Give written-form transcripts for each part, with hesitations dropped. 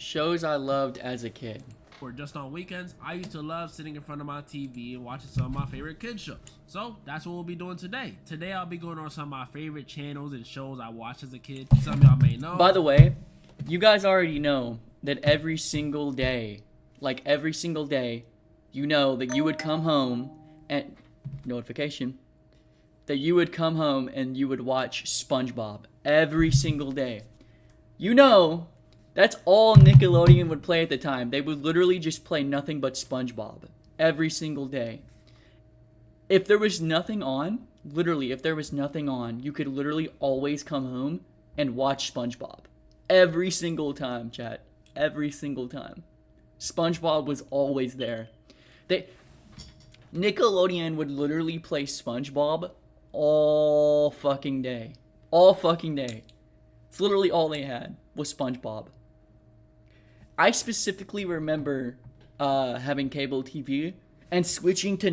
Shows I loved as a kid. Or just on weekends, I used to love sitting in front of my TV and watching some of my favorite kids shows. So that's what we'll be doing today. Today I'll be going on some of my favorite channels and shows I watched as a kid. Some of y'all may know. By the way, you guys already know that every single day, you know that you would come home and notification that you would come home and you would watch SpongeBob every single day. You know, that's all Nickelodeon would play at the time. They would literally just play nothing but SpongeBob every single day. If there was nothing on, you could literally always come home and watch SpongeBob. Every single time, chat. Every single time. SpongeBob was always there. Nickelodeon would literally play SpongeBob all fucking day. All fucking day. It's literally all they had was SpongeBob. I specifically remember having cable TV and switching to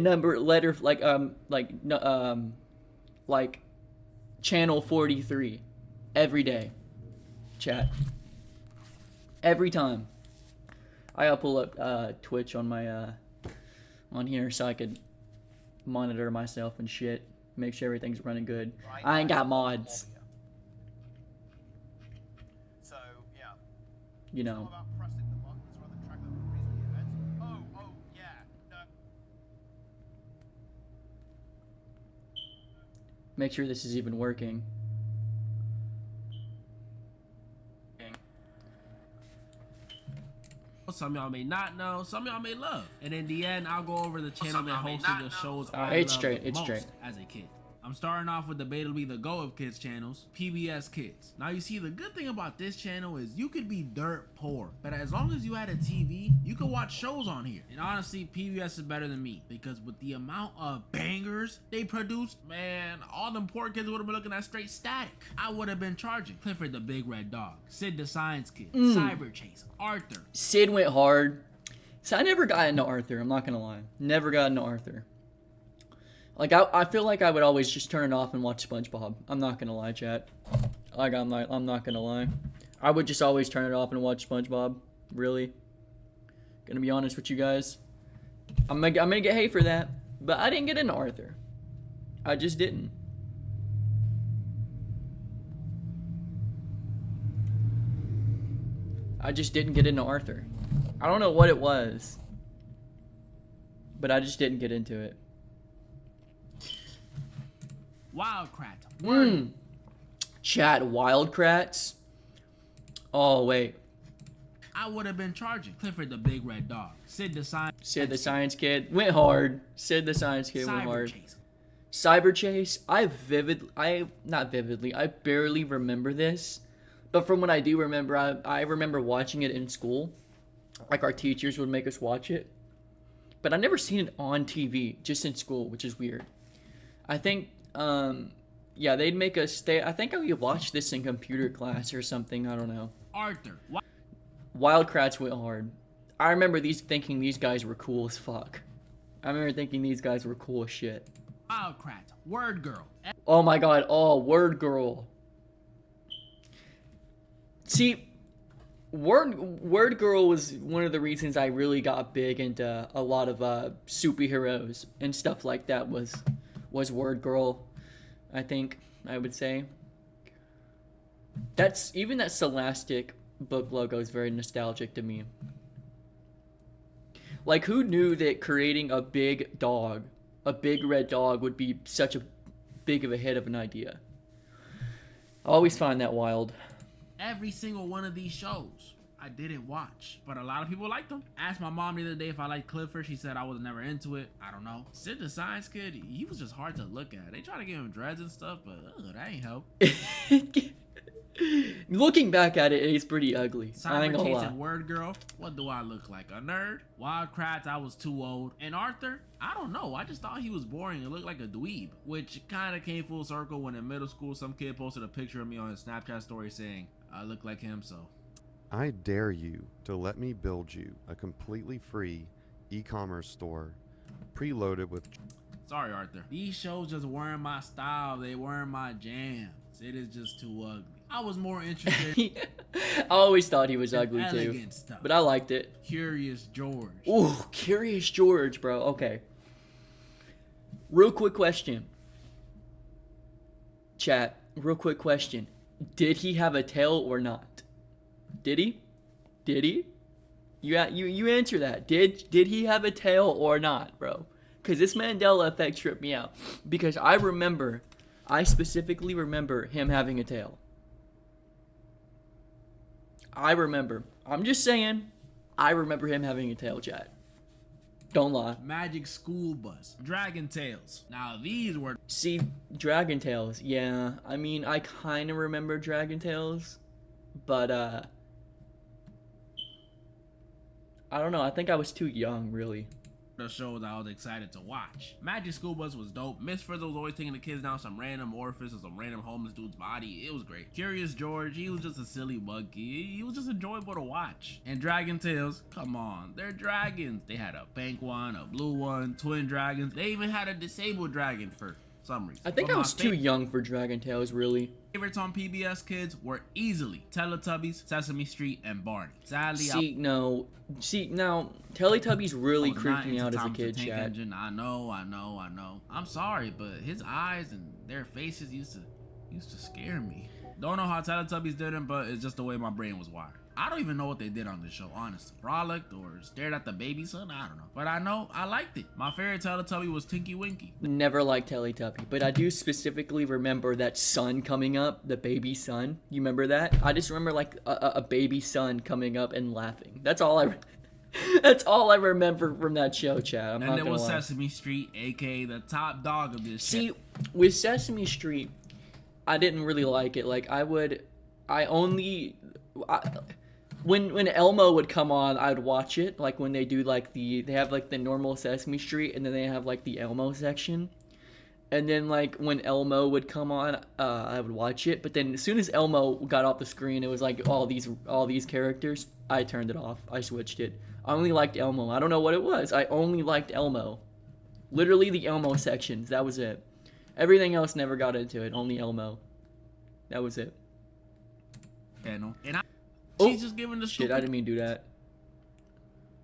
channel 43 every day. Chat. Every time. I gotta pull up Twitch on my on here so I could monitor myself and shit. Make sure everything's running good. I ain't got mods. So, yeah. You know. About pressing the buttons rather than track them reasonably events. Oh, yeah. No. Make sure this is even working. Some of y'all may not know, some of y'all may love. And in the end, I'll go over the channel that hosted the shows I it's loved straight, it's most straight. as a kid. I'm starting off with debatably the Go of Kids channels, PBS Kids. Now you see, the good thing about this channel is you could be dirt poor, but as long as you had a TV, you could watch shows on here. And honestly, PBS is better than me, because with the amount of bangers they produced, man, all them poor kids would have been looking at straight static. I would have been charging Clifford the Big Red Dog, Sid the Science Kid, Cyber Chase, Arthur. Sid went hard. So I never got into Arthur, I'm not gonna lie. Never got into Arthur. Like, I feel like I would always just turn it off and watch SpongeBob. I'm not gonna lie, chat. Like, I'm not gonna lie. I would just always turn it off and watch SpongeBob. Really. Gonna be honest with you guys. I'm gonna get hate for that. But I didn't get into Arthur. I just didn't. I just didn't get into Arthur. I don't know what it was. But I just didn't get into it. Wildcrat. Chat, Wildcrats. Oh, wait. I would have been charging Clifford the Big Red Dog, Sid the Science Kid went hard. Sid the Science Kid went hard. Chase. Cyber Chase. I barely remember this, but from what I do remember, I remember watching it in school. Like, our teachers would make us watch it, but I never seen it on TV, just in school, which is weird. I think yeah, they'd make us stay. I think we watched this in computer class or something. I don't know. Arthur. Wildcrats went hard. I remember thinking these guys were cool as fuck. I remember thinking these guys were cool as shit. Wildcrat. Word Girl. Oh my god. Oh, Word Girl. See, Word Girl was one of the reasons I really got big into a lot of superheroes and stuff like that. Was Word Girl, I think I would say. Even that Scholastic book logo is very nostalgic to me. Like, who knew that creating a big red dog would be such a big of a hit of an idea? I always find that wild. Every single one of these shows I didn't watch, but a lot of people liked them. Asked my mom the other day if I liked Clifford. She said I was never into it. I don't know. Sid the Science Kid, he was just hard to look at. They try to give him dreads and stuff, but that ain't help. Looking back at it, it's pretty ugly. I ain't Cyber gonna Chase lie. and Word Girl, what do I look like? A nerd? Wildcrats, I was too old. And Arthur, I don't know. I just thought he was boring and looked like a dweeb, which kind of came full circle when in middle school some kid posted a picture of me on his Snapchat story saying I look like him, so. I dare you to let me build you a completely free e-commerce store preloaded with... Sorry, Arthur. These shows just weren't my style. They weren't my jam. It is just too ugly. I was more interested I always thought he was in ugly too, elegant stuff. but I liked it. Curious George. Ooh, Curious George, bro. Okay. Real quick question. Chat, real quick question. Did he have a tail or not? Did he? Did he? You answer that. Did he have a tail or not, bro? Because this Mandela effect tripped me out. Because I specifically remember him having a tail. I remember. I'm just saying, I remember him having a tail, chat. Don't lie. Magic School Bus. Dragon Tales. Now these were See, Dragon Tales, yeah. I mean, I kind of remember Dragon Tales, but, I don't know. I think I was too young, really. the shows I was excited to watch. Magic School Bus was dope. Miss Frizzle was always taking the kids down some random orifice or some random homeless dude's body. It was great. Curious George, he was just a silly monkey. He was just enjoyable to watch. And Dragon Tales, come on, they're dragons. They had a pink one, a blue one, twin dragons. They even had a disabled dragon for some reason. I think But I my was too young for Dragon Tales, really. favorites on PBS Kids were easily Teletubbies, Sesame Street, and Barney. Sadly, See, now, Teletubbies really I was creeped not me into out as a Thomas the kid, Tank chat. Engine. I know. I'm sorry, but his eyes and their faces used to scare me. Don't know how Teletubbies didn't, but it's just the way my brain was wired. I don't even know what they did on this show, honestly. Frolicked or stared at the baby son, I don't know. But I know I liked it. My favorite Teletubby was Tinky Winky. Never liked Teletubby, but I do specifically remember that sun coming up, the baby sun. You remember that? I just remember like a baby sun coming up and laughing. That's all I remember from that show, chat. I'm And not there gonna was lie. Sesame Street, aka the top dog of this See, shit. with Sesame Street, I didn't really like it. Like when Elmo would come on, I'd watch it. Like when they do like they have like the normal Sesame Street, and then they have like the Elmo section. And then like when Elmo would come on, I would watch it. But then as soon as Elmo got off the screen, it was like all these characters. I turned it off. I switched it. I only liked Elmo. I don't know what it was. I only liked Elmo. Literally the Elmo sections. That was it. Everything else never got into it. Only Elmo. That was it. Channel. And Oh, she's just giving the Shit, stupid I didn't mean to do that.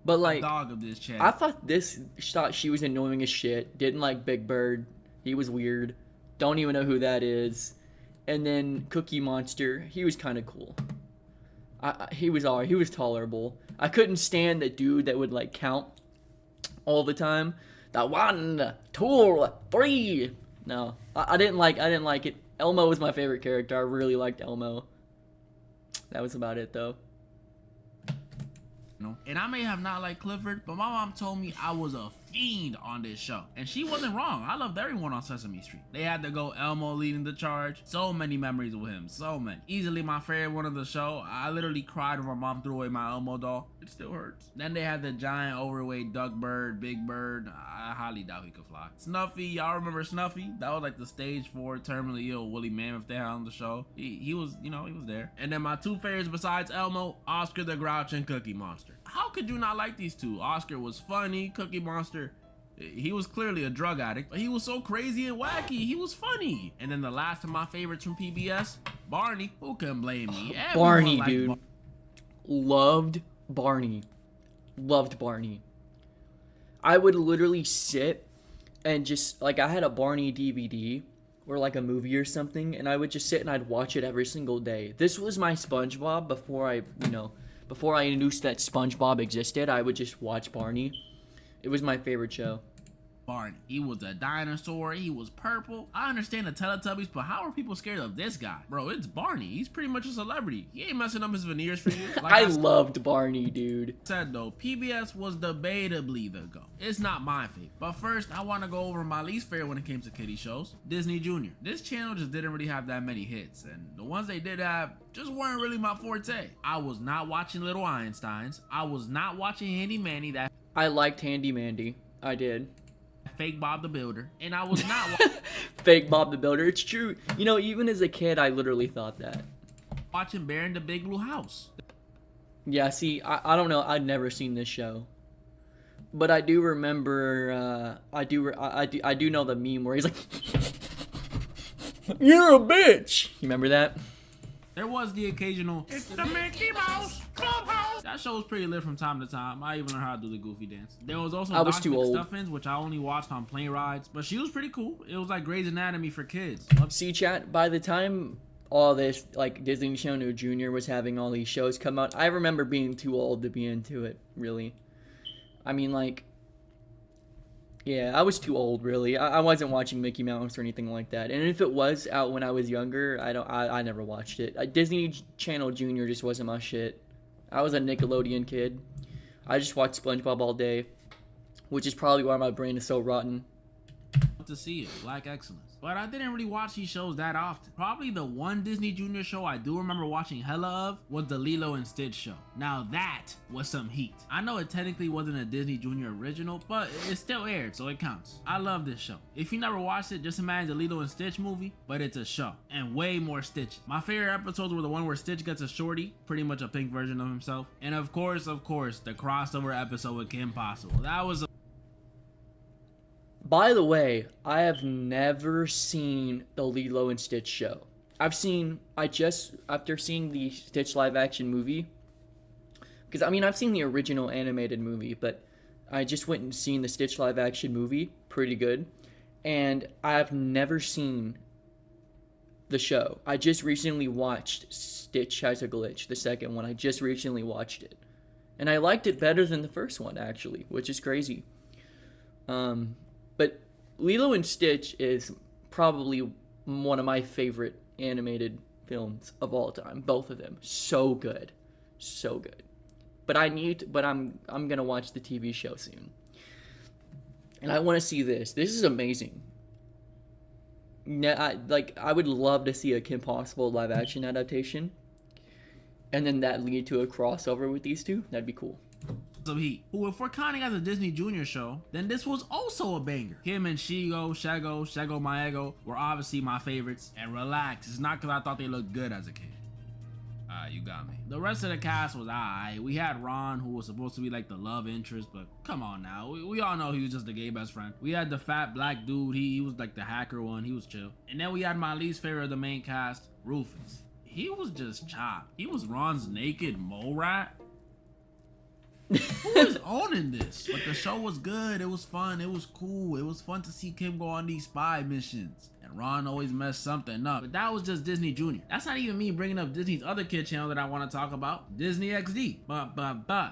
But like, dog of this channel. I thought she was annoying as shit. Didn't like Big Bird. He was weird. Don't even know who that is. And then Cookie Monster. He was kind of cool. He was alright. He was tolerable. I couldn't stand the dude that would like count all the time. The 1, 2, 3. No, I didn't like it. Elmo was my favorite character. I really liked Elmo. That was about it though. And I may have not liked Clifford, but my mom told me I was a fiend on this show. And she wasn't wrong. I loved everyone on Sesame Street. They had to go Elmo leading the charge. So many memories with him. So many. Easily my favorite one of the show. I literally cried when my mom threw away my Elmo doll. It still hurts. Then they had the giant overweight Duck Bird, Big Bird. I highly doubt he could fly. Snuffy, y'all remember Snuffy? That was like the stage 4 terminally ill Woolly Mammoth they had on the show. He was, he was there. And then my two favorites besides Elmo, Oscar the Grouch and Cookie Monster. How could you not like these two? Oscar was funny. Cookie Monster, he was clearly a drug addict, but he was so crazy and wacky. He was funny. And then the last of my favorites from PBS, Barney. Who can blame me? Everyone Barney, liked dude. Loved Barney. Loved Barney. I would literally sit and just, like, I had a Barney DVD or like a movie or something, and I would just sit and I'd watch it every single day. This was my SpongeBob before I knew that SpongeBob existed. I would just watch Barney. It was my favorite show. Barney. He was a dinosaur. He was purple. I understand the Teletubbies, but how are people scared of this guy? Bro, it's Barney. He's pretty much a celebrity. He ain't messing up his veneers for you. Like I loved Barney, dude. said though, PBS was debatably the GOAT. It's not my favorite. But first, I want to go over my least favorite when it came to kiddie shows. Disney Junior. This channel just didn't really have that many hits, and the ones they did have just weren't really my forte. I was not watching Little Einsteins. I was not watching Handy Manny, that I liked Handy Mandy. I did. fake Bob the Builder, and I was not Fake Bob the Builder. It's true. Even as a kid, I literally thought that. watching Bear in the Big Blue House. Yeah, see, I don't know. I'd never seen this show, but I do remember. I do know the meme where he's like, "You're a bitch." You remember that? There was the occasional "It's the Mickey Mouse Clubhouse." That show was pretty lit from time to time. I even learned how to do the Goofy dance. There was also I was Doc too old. McStuffins, which I only watched on plane rides, but she was pretty cool. It was like Grey's Anatomy for kids. See, chat, by the time all this, like, Disney Channel Junior was having all these shows come out, I remember being too old to be into it, really. I mean, like, yeah, I was too old, really. I wasn't watching Mickey Mouse or anything like that. And if it was out when I was younger, I never watched it. Disney Channel Junior just wasn't my shit. I was a Nickelodeon kid. I just watched SpongeBob all day, which is probably why my brain is so rotten. To see it, Black Excellence. But I didn't really watch these shows that often. Probably the one Disney Junior show I do remember watching hella of was the Lilo and Stitch show. Now that was some heat. I know it technically wasn't a Disney Junior original, but it still aired, so it counts. I love this show. If you never watched it, just imagine the Lilo and Stitch movie, but it's a show, and way more Stitch. My favorite episodes were the one where Stitch gets a shorty, pretty much a pink version of himself, and of course, the crossover episode with Kim Possible. That was a By the way, I have never seen the Lilo and Stitch show. After seeing the Stitch live action movie, because I mean, I've seen the original animated movie, but I just went and seen the Stitch live action movie, pretty good, and I've never seen the show. I just recently watched Stitch Has a Glitch, the second one. I just recently watched it, and I liked it better than the first one, actually, which is crazy. But Lilo and Stitch is probably one of my favorite animated films of all time. Both of them, so good, so good. But I'm gonna watch the TV show soon, and I want to see this. This is amazing. I would love to see a Kim Possible live action adaptation, and then that lead to a crossover with these two. That'd be cool. of Heat, who, if we're counting as a Disney Junior show, then this was also a banger. Him and Shego Maego were obviously my favorites. And relax, it's not because I thought they looked good as a kid. You got me. The rest of the cast was alright. We had Ron, who was supposed to be like the love interest, but come on now. We all know he was just a gay best friend. We had the fat black dude. He was like the hacker one. He was chill. And then we had my least favorite of the main cast, Rufus. He was just chopped. He was Ron's naked mole rat. Who is owning this? But the show was good. It was fun. It was cool. It was fun to see Kim go on these spy missions. And Ron always messed something up. But that was just Disney Junior. That's not even me bringing up Disney's other kid channel that I want to talk about, Disney XD. But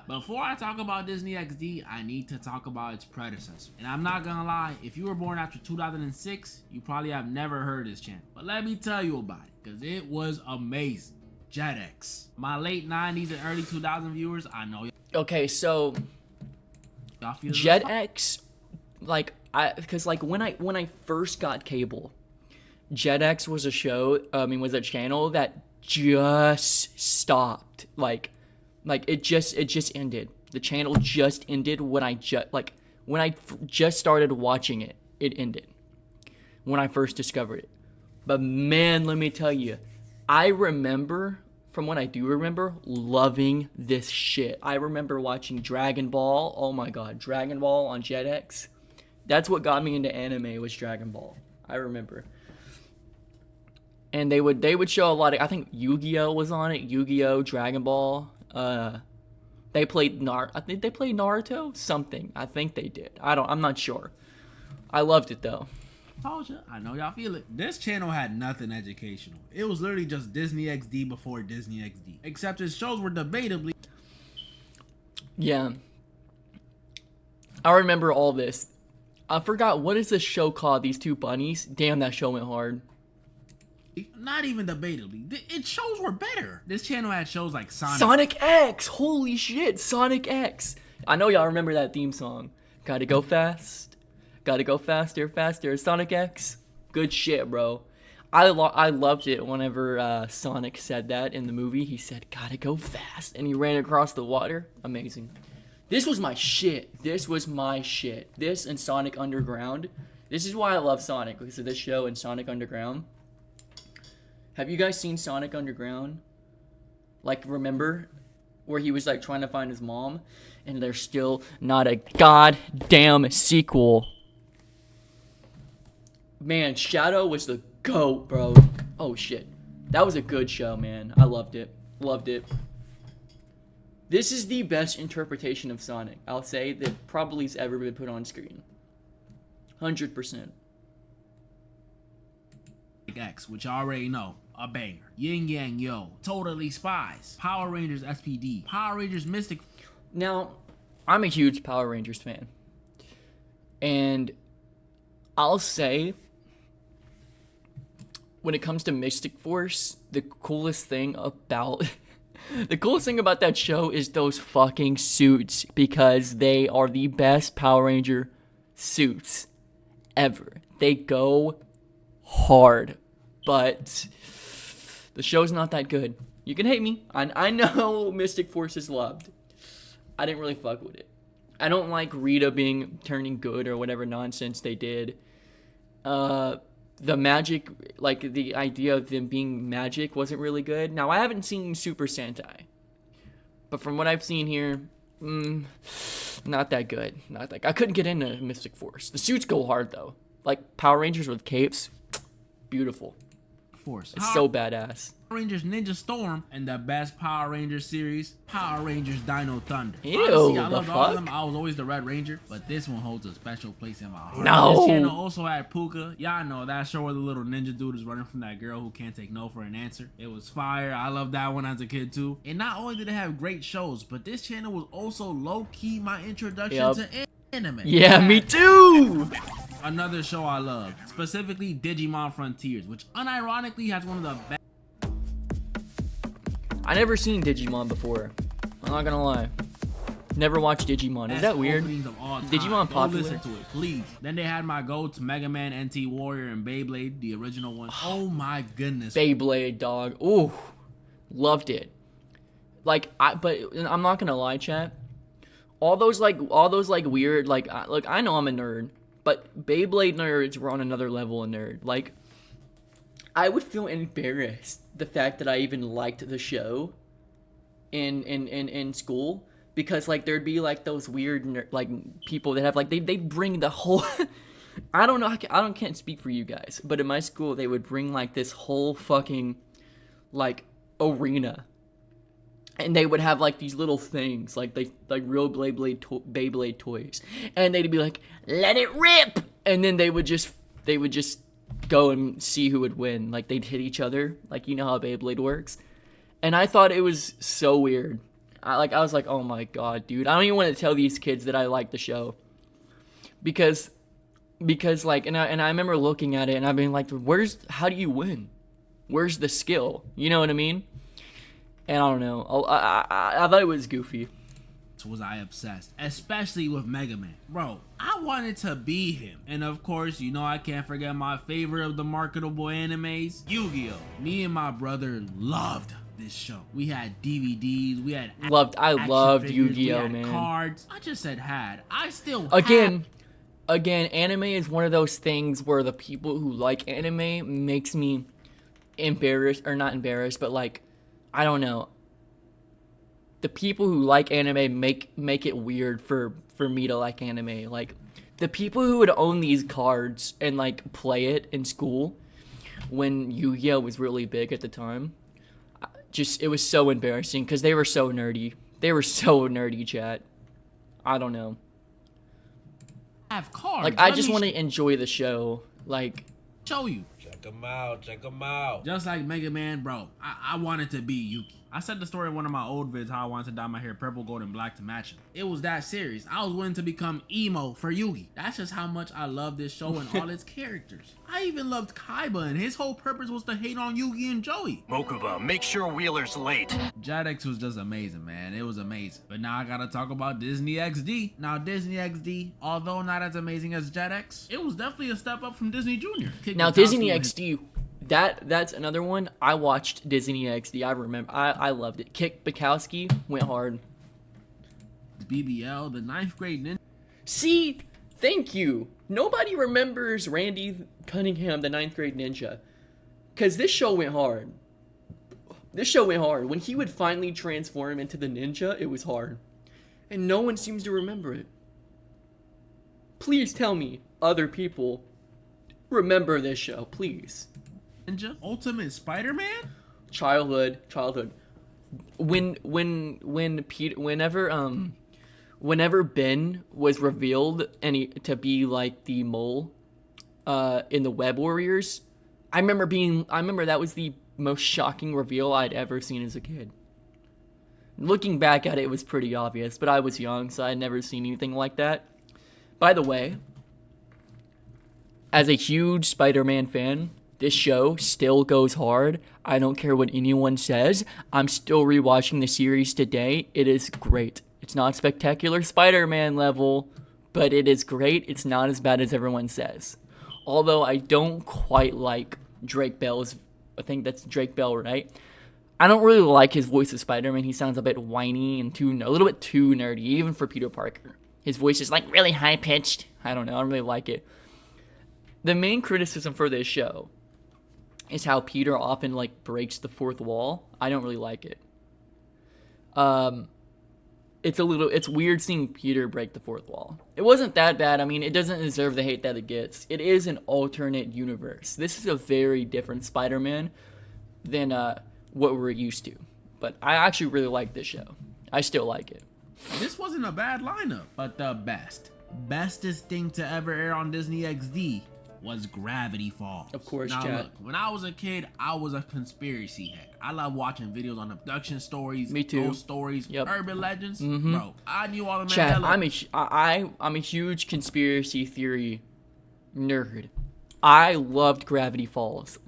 before I talk about Disney XD, I need to talk about its predecessor. And I'm not gonna lie, if you were born after 2006, you probably have never heard this channel. But let me tell you about it, because it was amazing. Jetix. My late 90s and early 2000 viewers, I know Okay, so y'all feel this? Jetix, because when I first got cable, Jetix was a channel that just stopped. Like it just ended. The channel just ended when I just started watching it. It ended when I first discovered it. But man, let me tell you, I remember, from what I do remember, loving this shit. I remember watching Dragon Ball. Oh my god, Dragon Ball on Jetix. That's what got me into anime, was Dragon Ball. I remember. And they would show a lot of, I think Yu-Gi-Oh was on it. Yu-Gi-Oh, Dragon Ball. I think they played Naruto? Something. I think they did. I'm not sure. I loved it though. Told you, I know y'all feel it. This channel had nothing educational. It was literally just Disney XD before Disney XD. Except its shows were debatably. Yeah. I remember all this. I forgot, what is this show called? These two bunnies? Damn, that show went hard. Not even debatably. Its shows were better. This channel had shows like Sonic X! Holy shit, Sonic X! I know y'all remember that theme song. Gotta go fast. Gotta go faster, faster. Sonic X. Good shit, bro. I loved it whenever Sonic said that in the movie. He said, gotta go fast. And he ran across the water. Amazing. This was my shit. This was my shit. This and Sonic Underground. This is why I love Sonic, because of this show and Sonic Underground. Have you guys seen Sonic Underground? Like, remember? Where he was like trying to find his mom, and there's still not a goddamn sequel. Man, Shadow was the GOAT, bro. Oh shit. That was a good show, man. I loved it. Loved it. This is the best interpretation of Sonic, I'll say, that probably has ever been put on screen. 100%. X, which I already know, a banger. Yin Yang Yo, Totally Spies, Power Rangers SPD, Power Rangers Mystic. Now, I'm a huge Power Rangers fan. And I'll say, when it comes to Mystic Force, the coolest thing about that show is those fucking suits, because they are the best Power Ranger suits ever. They go hard, but the show's not that good. You can hate me. I know Mystic Force is loved. I didn't really fuck with it. I don't like Rita turning good or whatever nonsense they did. The magic, like the idea of them being magic, wasn't really good. Now, I haven't seen Super Sentai, but from what I've seen here, not that good. Not that. I couldn't get into Mystic Force. The suits go hard though. Like Power Rangers with capes, beautiful. Force. It's so badass. Power Rangers Ninja Storm, and the best Power Rangers series, Power Rangers Dino Thunder. Ew, Honestly, I the loved all of them. fuck? I was always the Red Ranger, but this one holds a special place in my heart. No. This channel also had Puka. Y'all know that show where the little ninja dude is running from that girl who can't take no for an answer. It was fire. I loved that one as a kid too. And not only did it have great shows, but this channel was also low-key my introduction Yup. to anime. Yeah, me too. Another show I love, specifically Digimon Frontiers, which unironically has one of the best. I never seen Digimon before. I'm not gonna lie. Never watched Digimon. Is that weird? openings of all time. Digimon Go popular? listen to it, please. Then they had my go to Mega Man, NT Warrior, and Beyblade, the original one. Oh my goodness. Beyblade, dog. Ooh, loved it. But I'm not gonna lie, chat. All those weird, look, I know I'm a nerd, but Beyblade nerds were on another level of nerd. Like, I would feel embarrassed the fact that I even liked the show in school, because like there'd be like those weird people that have like they bring the whole I don't know, can't speak for you guys, but in my school they would bring like this whole fucking like arena, and they would have like these little things like real Beyblade toys, and they'd be like, let it rip, and then they would just go and see who would win. Like, they'd hit each other, like, you know how Beyblade works. And I thought it was so weird. I was like, oh my god, dude, I don't even want to tell these kids that I like the show, because like, and I remember looking at it and I've been like, how do you win? Where's the skill? You know what I mean? And I don't know. I thought it was goofy. Was I obsessed, especially with Mega Man. Bro, I wanted to be him. And of course, you know I can't forget my favorite of the marketable animes, Yu-Gi-Oh! Me and my brother loved this show. We had DVDs, we had I loved figures, Yu-Gi-Oh, we had man. cards. I just said had. I still Again, anime is one of those things where the people who like anime makes me embarrassed, or not embarrassed, but like, I don't know. The people who like anime make it weird for me to like anime. Like, the people who would own these cards and like play it in school when Yu-Gi-Oh was really big at the time, it was so embarrassing because they were so nerdy. They were so nerdy, chat. I don't know. have cards. Like, I just want to enjoy the show. Like, show you. Check them out. Check them out. Just like Mega Man, bro. I wanted to be Yuki. I said the story in one of my old vids how I wanted to dye my hair purple, gold, and black to match him. It was that serious. I was willing to become emo for Yugi. That's just how much I love this show and all its characters. I even loved Kaiba, and his whole purpose was to hate on Yugi and Joey. Mokuba, make sure Wheeler's late. Jetix was just amazing, man. It was amazing. But now I gotta talk about Disney XD. Now Disney XD, although not as amazing as Jetix, it was definitely a step up from Disney Junior. Now Disney XD, that's another one. I watched Disney XD. I remember. I loved it. Kick Bukowski went hard. BBL, the 9th grade ninja. See, thank you. Nobody remembers Randy Cunningham, the 9th grade ninja, because this show went hard. This show went hard. When he would finally transform into the ninja, it was hard, and no one seems to remember it. Please tell me other people remember this show, please. Ninja, Ultimate Spider-Man. Childhood. Whenever Ben was revealed to be like the mole, in the Web Warriors, I remember that was the most shocking reveal I'd ever seen as a kid. Looking back at it, it was pretty obvious, but I was young, so I'd never seen anything like that. By the way, as a huge Spider-Man fan, this show still goes hard. I don't care what anyone says. I'm still rewatching the series today. It is great. It's not spectacular Spider-Man level, but it is great. It's not as bad as everyone says. Although I don't quite like Drake Bell's, I think that's Drake Bell, right? I don't really like his voice of Spider-Man. He sounds a bit whiny and a little bit too nerdy, even for Peter Parker. His voice is like really high-pitched. I don't know, I don't really like it. The main criticism for this show is how Peter often like breaks the fourth wall. I don't really like it. It's weird seeing Peter break the fourth wall. It wasn't that bad. I mean, it doesn't deserve the hate that it gets. It is an alternate universe. This is a very different Spider-Man than what we're used to. But I actually really like this show. I still like it. This wasn't a bad lineup, but the bestest thing to ever air on Disney XD was Gravity Falls. Of course, now, chat. Look, when I was a kid, I was a conspiracy head. I love watching videos on abduction stories, Me too. ghost stories, Yep. urban legends. Bro, I knew all the Chat, Mandela. I'm a huge conspiracy theory nerd. I loved Gravity Falls.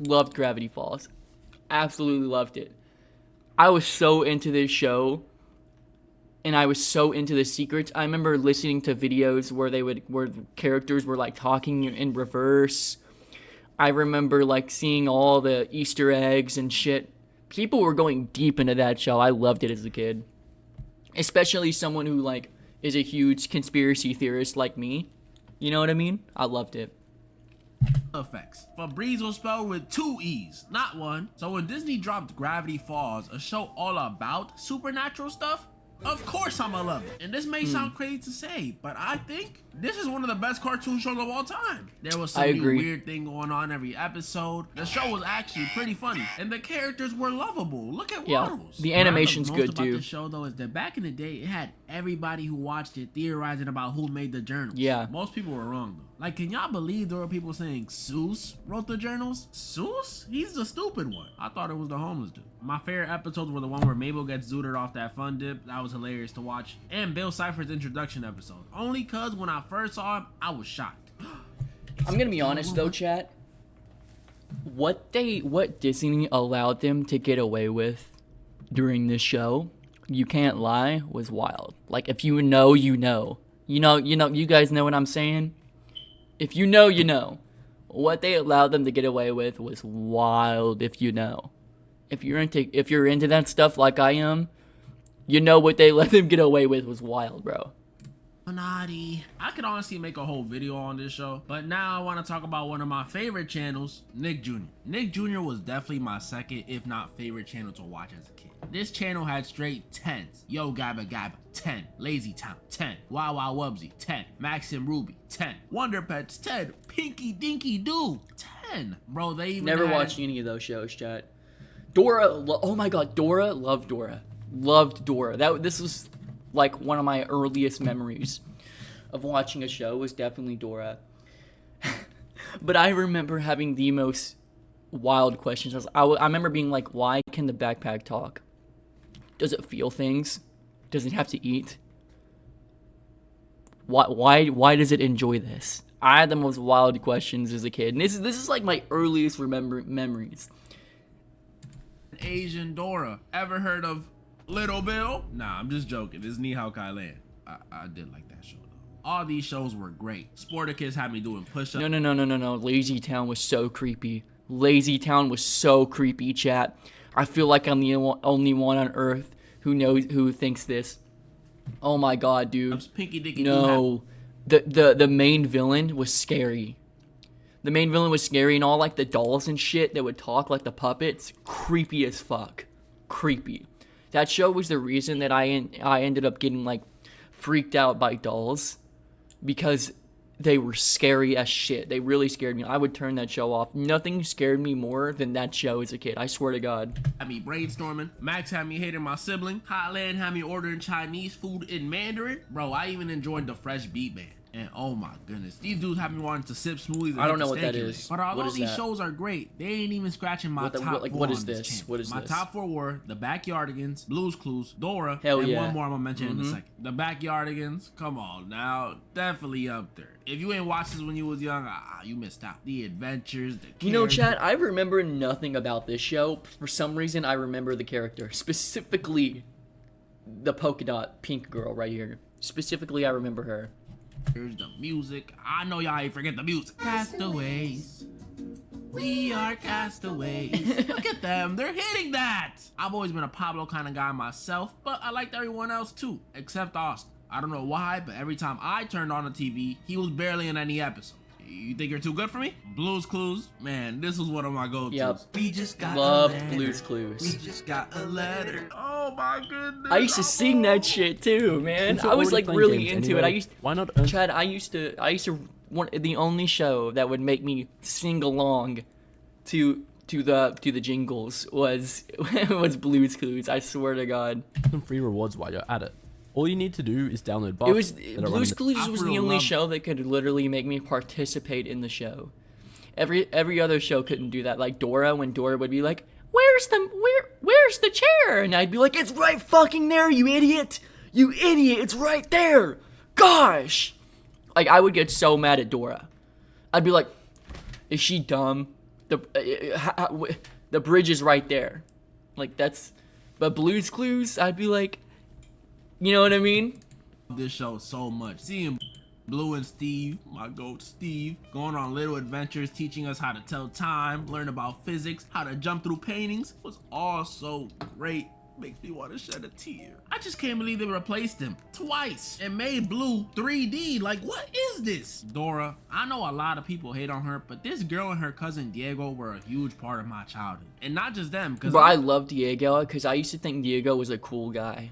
Absolutely loved it. I was so into this show, and I was so into the secrets. I remember listening to videos where the characters were like talking in reverse. I remember like seeing all the Easter eggs and shit. People were going deep into that show. I loved it as a kid. Especially someone who like is a huge conspiracy theorist like me. You know what I mean? I loved it. Effects. Febreze was spelled with 2 E's, not 1. So when Disney dropped Gravity Falls, a show all about supernatural stuff, of course I'ma love it. And this may sound crazy to say, but I think this is one of the best cartoon shows of all time. There was some new weird thing going on every episode. The show was actually pretty funny, and the characters were lovable. Look at Waddles. The What I love animation's most good about too. this show though is that back in the day, it had everybody who watched it theorizing about who made the journals. Yeah. Most people were wrong though. Like, can y'all believe there were people saying Seuss wrote the journals? Seuss? He's the stupid one. I thought it was the homeless dude. My favorite episodes were the one where Mabel gets zooted off that fun dip. That was hilarious to watch. And Bill Cipher's introduction episode. Only cause when I first saw him, I was shocked. I'm gonna be honest though, chat. What Disney allowed them to get away with during this show, you can't lie, was wild. Like, if you know, you know. You guys know what I'm saying? If you know, you know. What they allowed them to get away with was wild, if you know. If you're into that stuff like I am, you know what they let them get away with was wild, bro. Naughty. I could honestly make a whole video on this show, but now I want to talk about one of my favorite channels, Nick Jr. Nick Jr. was definitely my second, if not favorite channel to watch as a kid. This channel had straight 10s. Yo Gabba Gabba, 10. Lazy Town, 10. Wow Wow Wubsy, 10. Max and Ruby, 10. Wonder Pets, 10. Pinky Dinky Doo, 10. Bro, they even Never had... watched any of those shows, chat. Dora, oh my god, Dora, loved Dora. Loved Dora. This was like one of my earliest memories of watching a show was definitely Dora. But I remember having the most wild questions. I remember being like, why can the backpack talk? Does it feel things? Does it have to eat? Why does it enjoy this? I had the most wild questions as a kid. And this is like my earliest memories. Asian Dora. Ever heard of Little Bill? Nah, I'm just joking. This is Nihao Kai Lan. I did like that show though. All these shows were great. Sporticus had me doing push-ups. No. Lazy Town was so creepy. Lazy Town was so creepy, chat. I feel like I'm the only one on Earth who thinks this. Oh my god, dude. Pinky Dinky No. The main villain was scary. The main villain was scary, and all like the dolls and shit that would talk like the puppets, creepy as fuck. Creepy. That show was the reason that I ended up getting like freaked out by dolls, because they were scary as shit. They really scared me. I would turn that show off. Nothing scared me more than that show as a kid. I swear to God. Had me brainstorming. Max had me hating my sibling. Hotland had me ordering Chinese food in Mandarin. Bro, I even enjoyed the Fresh Beat Band. And oh my goodness, these dudes have me wanting to sip smoothies. And I don't hit know the what that stanky is. leg. But although What is these that? shows are great, they ain't even scratching my top four. What is on this? channel. What is my this? top four were The Backyardigans, Blue's Clues, Dora, Hell and yeah. one more I'm gonna mention in a second. The Backyardigans, come on now, definitely up there. If you ain't watched this when you was young, you missed out. The adventures, the You know, characters. Chad, I remember nothing about this show. For some reason, I remember the character. Specifically, the polka dot pink girl right here. Specifically, I remember her. Here's the music. I know y'all ain't forget the music. Castaways. We are castaways. Look at them. They're hitting that. I've always been a Pablo kind of guy myself, but I liked everyone else too, except Austin. I don't know why, but every time I turned on the TV, he was barely in any episode. You think you're too good for me? Blue's Clues? Man, this was one of my go-tos. Yep. We just got Love a letter. Blue's Clues. We just got a letter. Oh my goodness. I used to sing that shit too, man. Since you're I was already like playing really games into it. anyway, why not earn Chad, I used to the only show that would make me sing along to the jingles was was Blue's Clues. I swear to God. some free rewards while you're at it? All you need to do is download buffs. It was that are Blue's running- Clues I was for the real only love- show that could literally make me participate in the show. Every other show couldn't do that. Like Dora, when Dora would be like, where's the chair? And I'd be like, it's right fucking there, you idiot! You idiot, it's right there! Gosh! Like, I would get so mad at Dora. I'd be like, is she dumb? The bridge is right there. Like, that's... But Blue's Clues, I'd be like, you know what I mean? This show so much. Seeing Blue and Steve, my goat Steve, going on little adventures, teaching us how to tell time, learn about physics, how to jump through paintings was all so great. Makes me want to shed a tear. I just can't believe they replaced him twice and made Blue 3D. Like, what is this? Dora, I know a lot of people hate on her, but this girl and her cousin Diego were a huge part of my childhood. And not just them, because But I love Diego, because I used to think Diego was a cool guy.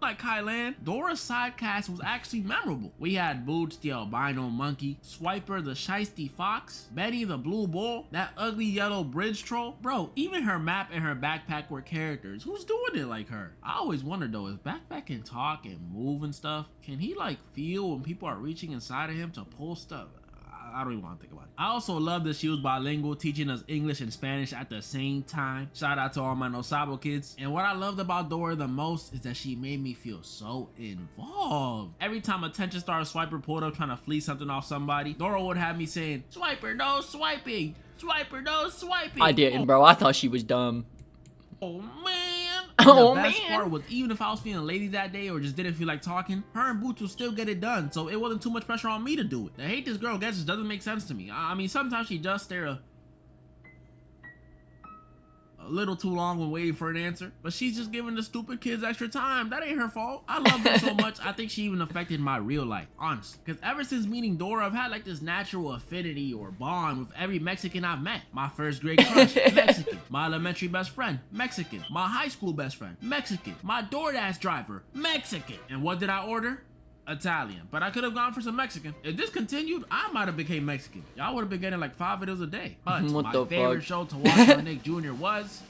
like Kylan, Dora's side cast was actually memorable. We had Boots the albino monkey, Swiper the shiesty fox, Betty the blue bull, that ugly yellow bridge troll. Bro, even her map and her backpack were characters. Who's doing it like her? I always wondered though, if Backpack can talk and move and stuff, can he like feel when people are reaching inside of him to pull stuff? I don't even want to think about it. I also love that she was bilingual, teaching us English and Spanish at the same time. Shout out to all my No Sabo kids. And what I loved about Dora the most is that she made me feel so involved. Every time Attention Star Swiper pulled up trying to fleece something off somebody, Dora would have me saying, Swiper, no swiping! Swiper, no swiping! I didn't, bro. I thought she was dumb. Oh man! Oh, The best man. part was, even if I was feeling lazy that day or just didn't feel like talking, her and Boots would still get it done, so it wasn't too much pressure on me to do it. The hate this girl gets just doesn't make sense to me. I mean, sometimes she does stare a little too long when waiting for an answer, but she's just giving the stupid kids extra time. That ain't her fault. I love her so much. I think she even affected my real life, honestly. Because ever since meeting Dora, I've had like this natural affinity or bond with every Mexican I've met. My first grade crush, Mexican. My elementary best friend, Mexican. My high school best friend, Mexican. My DoorDash driver, Mexican. And what did I order? Italian, but I could have gone for some Mexican. If this continued, I might have became Mexican. Y'all would have been getting like 5 videos a day. But What my the favorite fuck? show to watch on Nick Jr. was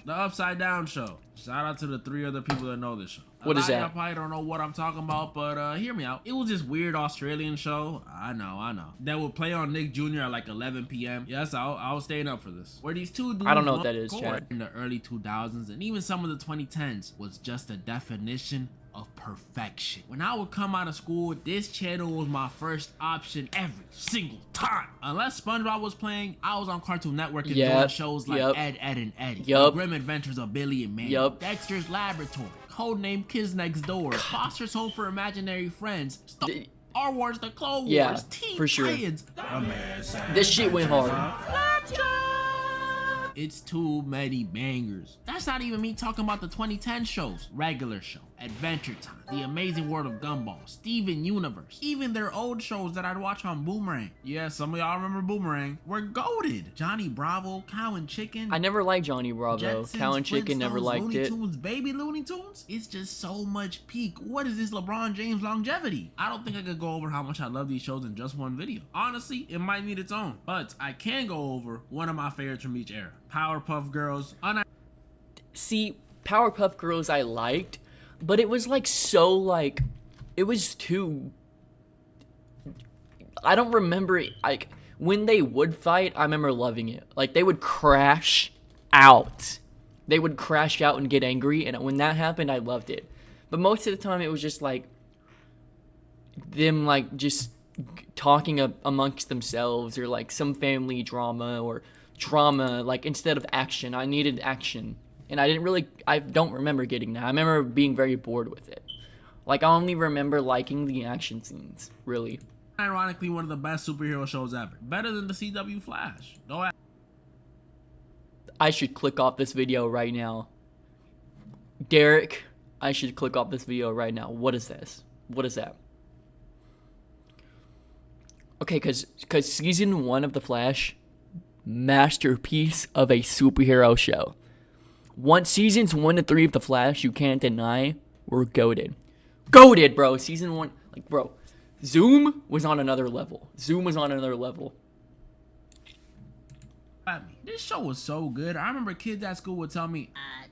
the Upside Down Show. Shout out to the 3 other people that know this show. What is A lot of that? y'all probably don't know what I'm talking about, but hear me out. It was this weird Australian show. I know. That would play on Nick Jr. at like 11 p.m. Yes, I was staying up for this. Where these two dudes I don't know what won that is, court Chad. in the early 2000s and even some of the 2010s was just a definition of perfection. When I would come out of school, this channel was my first option every single time. Unless SpongeBob was playing, I was on Cartoon Network and doing Yep, shows like yep. Ed, Ed, and Eddie, Yup. The Grim Adventures of Billy and Mandy, Yup. Dexter's Laboratory, Codename Kids Next Door, Foster's Home for Imaginary Friends, Star Wars: The Clone Wars, Yeah, Teen for sure. Titans. This shit went hard. It's too many bangers. That's not even me talking about the 2010 shows. Regular show, Adventure Time, The Amazing World of Gumball, Steven Universe, even their old shows that I'd watch on Boomerang. Yeah, some of y'all remember Boomerang. Were goated. Johnny Bravo, Cow and Chicken. I never liked Johnny Bravo. Jetsons, Cow and Chicken never Flintstones, liked Looney it. Tunes, Baby Looney Tunes. It's just so much peak. What is this LeBron James longevity? I don't think I could go over how much I love these shows in just one video. Honestly, it might need its own, but I can go over one of my favorites from each era. Powerpuff Girls. See, Powerpuff Girls I liked, but it was like so like, it was too. I don't remember it, like when they would fight. I remember loving it. Like they would crash out. They would crash out and get angry, and when that happened, I loved it. But most of the time, it was just like them like just talking amongst themselves, or like some family drama or drama. Like instead of action, I needed action. And I don't remember getting that. I remember being very bored with it. Like, I only remember liking the action scenes, really. Ironically, one of the best superhero shows ever. Better than the CW Flash. No, I should click off this video right now. Derek, I should click off this video right now. What is this? What is that? Okay, because season 1 of The Flash, masterpiece of a superhero show. Seasons 1 to 3 of The Flash, you can't deny, were goated. Goated, bro. Season 1, like, bro. Zoom was on another level. This show was so good. I remember kids at school would tell me,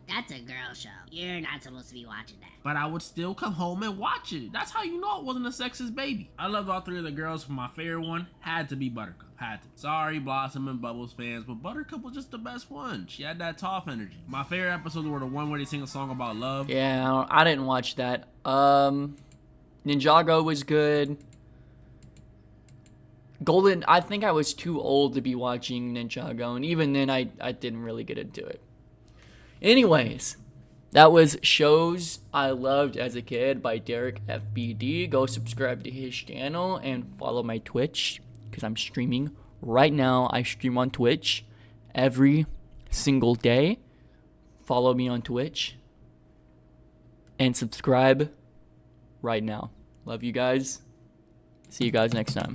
that's a girl show. You're not supposed to be watching that. but I would still come home and watch it. That's how you know it wasn't a sexist baby. I loved all 3 of the girls, but my favorite one had to be Buttercup. Had to. Sorry, Blossom and Bubbles fans, but Buttercup was just the best one. She had that tough energy. My favorite episodes were the one where they sing a song about love. Yeah, I didn't watch that. Ninjago was good. Golden, I think I was too old to be watching Ninjago, and even then I didn't really get into it. Anyways, that was shows I loved as a kid by Derek FBD. Go subscribe to his channel and follow my Twitch, because I'm streaming right now. I stream on Twitch every single day. Follow me on Twitch and subscribe right now. Love you guys. See you guys next time.